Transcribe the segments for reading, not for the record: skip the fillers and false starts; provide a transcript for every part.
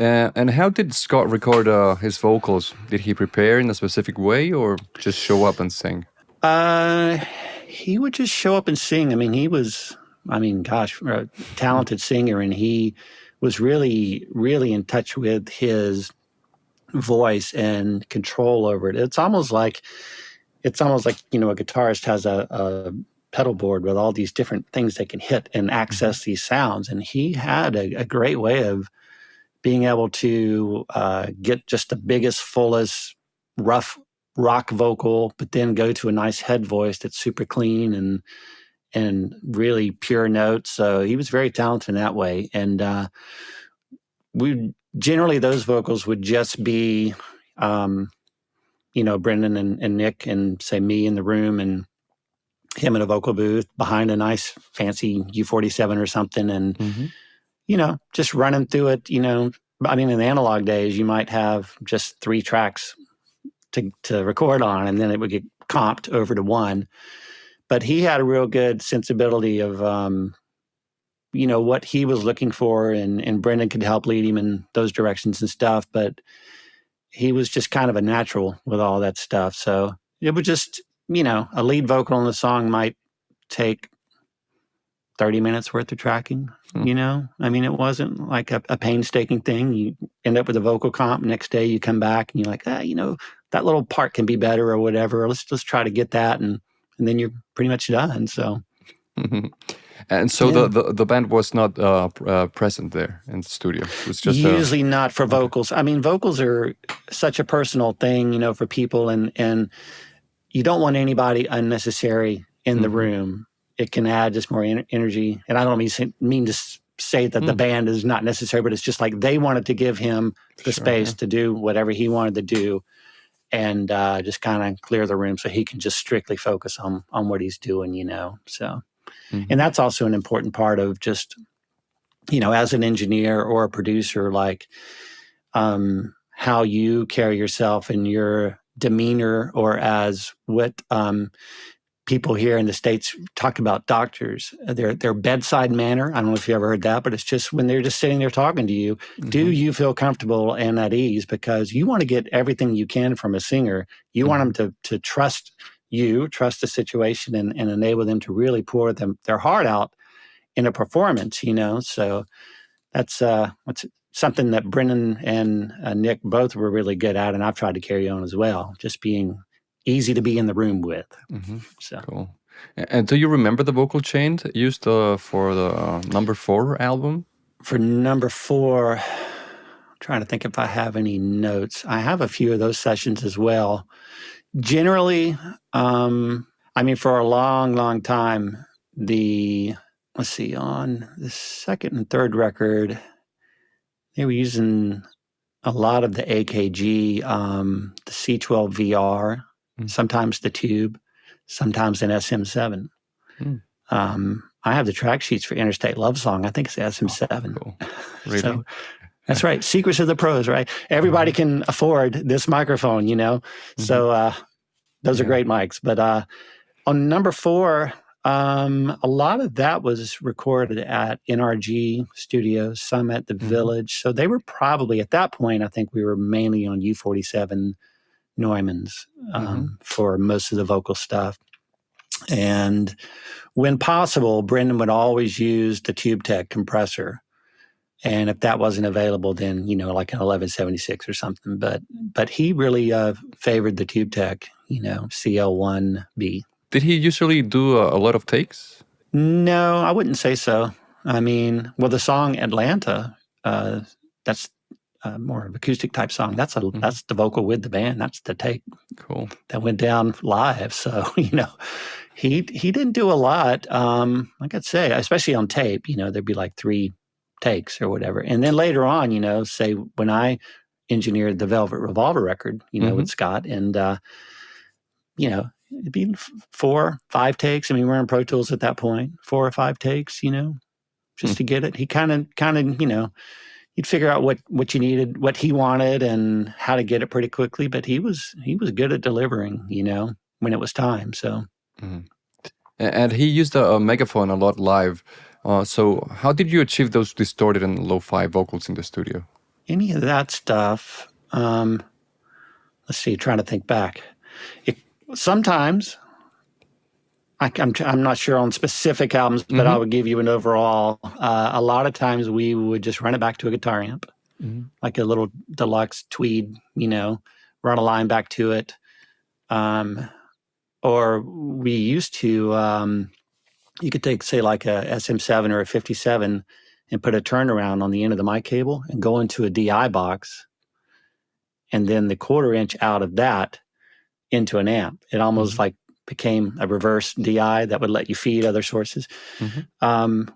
And how did Scott record his vocals? Did he prepare in a specific way or just show up and sing? Uh, he would just show up and sing. I mean, gosh, a talented singer, and he was really, really in touch with his voice and control over it. It's almost like a guitarist has a pedal board with all these different things they can hit and access these sounds, and he had a great way of being able to get just the biggest, fullest, rough rock vocal, but then go to a nice head voice that's super clean and really pure notes. So he was very talented in that way. And we generally, those vocals would just be, Brendan and Nick and say me in the room and him in a vocal booth behind a nice fancy U47 or something. And, just running through it, I mean, in the analog days, you might have just 3 tracks to record on, and then it would get comped over to one. But he had a real good sensibility of, what he was looking for, and Brendan could help lead him in those directions and stuff. But he was just kind of a natural with all that stuff. So it would just, a lead vocal in the song might take 30 minutes worth of tracking. I mean, it wasn't like a painstaking thing. You end up with a vocal comp. Next day you come back and you're like, that little part can be better or whatever. Let's try to get that. And then you're pretty much done. So. And so the band was not present there in the studio. It was just usually not for vocals. I mean, vocals are such a personal thing, for people, and you don't want anybody unnecessary in the room. It can add just more energy. And I don't mean to say that the band is not necessary, but it's just like they wanted to give him the space to do whatever he wanted to do, and just kind of clear the room so he can just strictly focus on what he's doing, So, and that's also an important part of just, as an engineer or a producer, like how you carry yourself and your demeanor, or as what people here in the States talk about doctors, their bedside manner. I don't know if you ever heard that, but it's just when they're just sitting there talking to you, do you feel comfortable and at ease? Because you want to get everything you can from a singer. You want them to trust you, trust the situation, and enable them to really pour their heart out in a performance, So that's something that Brendan and Nick both were really good at, and I've tried to carry on as well, just being easy to be in the room with. So cool. And do you remember the vocal chain used for the number 4 album? For number 4, I'm trying to think if I have any notes. I have a few of those sessions as well. Generally, for a long, long time, on the second and third record, they were using a lot of the AKG, the C12 VR, sometimes the Tube, sometimes an SM7. I have the track sheets for Interstate Love Song. I think it's SM7. Cool. Really? So that's right. Secrets of the pros, right? Everybody can afford this microphone, So those are great mics. But on number 4, a lot of that was recorded at NRG Studios, some at the Village. So they were probably, at that point, I think we were mainly on U47 Neumanns for most of the vocal stuff. And when possible, Brendan would always use the Tube Tech compressor. And if that wasn't available, then, like an 1176 or something. But he really favored the Tube Tech, CL1B. Did he usually do a lot of takes? No, I wouldn't say so. The song Atlanta, that's more of an acoustic type song. That's the vocal with the band. That's the take. Cool. That went down live. So, he didn't do a lot. Like I'd say, especially on tape, there'd be like 3 takes or whatever. And then later on, say when I engineered the Velvet Revolver record, with Scott, and, it'd be 4, 5 takes. We're in Pro Tools at that point, 4 or 5 takes, just to get it. He kind of, he'd figure out what you needed, what he wanted, and how to get it pretty quickly. But he was good at delivering, when it was time. So, and he used a megaphone a lot live. So how did you achieve those distorted and lo-fi vocals in the studio? any of that stuff. Let's see, trying to think back. Sometimes, I'm not sure on specific albums, but I would give you an overall. A lot of times we would just run it back to a guitar amp, like a little deluxe tweed, run a line back to it. Or we used to, you could take, say, like a SM7 or a 57 and put a turnaround on the end of the mic cable and go into a DI box, and then the 1/4 inch out of that into an amp. It almost like became a reverse DI that would let you feed other sources.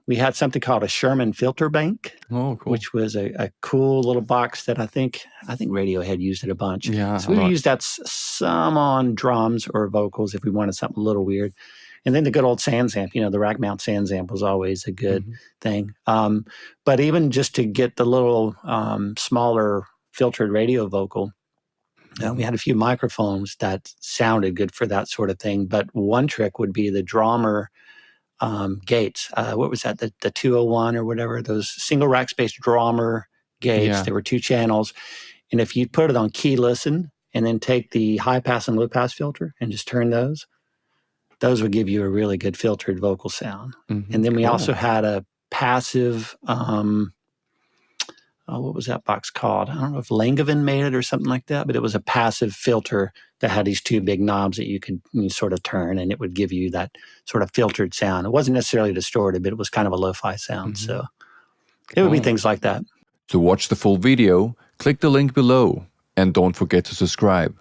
We had something called a Sherman filter bank, which was a cool little box that I think Radiohead used it a bunch. Yeah, so we used that some on drums or vocals if we wanted something a little weird. And then the good old Sans amp, the rack mount Sans amp was always a good thing. But even just to get the little smaller filtered radio vocal, we had a few microphones that sounded good for that sort of thing. But one trick would be the Drummer gates. What was that? The 201 or whatever, those single rack space Drummer gates. There were 2 channels. And if you put it on key listen and then take the high pass and low pass filter and just turn those would give you a really good filtered vocal sound. And then we also had a passive, what was that box called? I don't know if Langevin made it or something like that, but it was a passive filter that had these 2 big knobs that you could sort of turn, and it would give you that sort of filtered sound. It wasn't necessarily distorted, but it was kind of a lo-fi sound. So it would be things like that. To watch the full video, click the link below and don't forget to subscribe.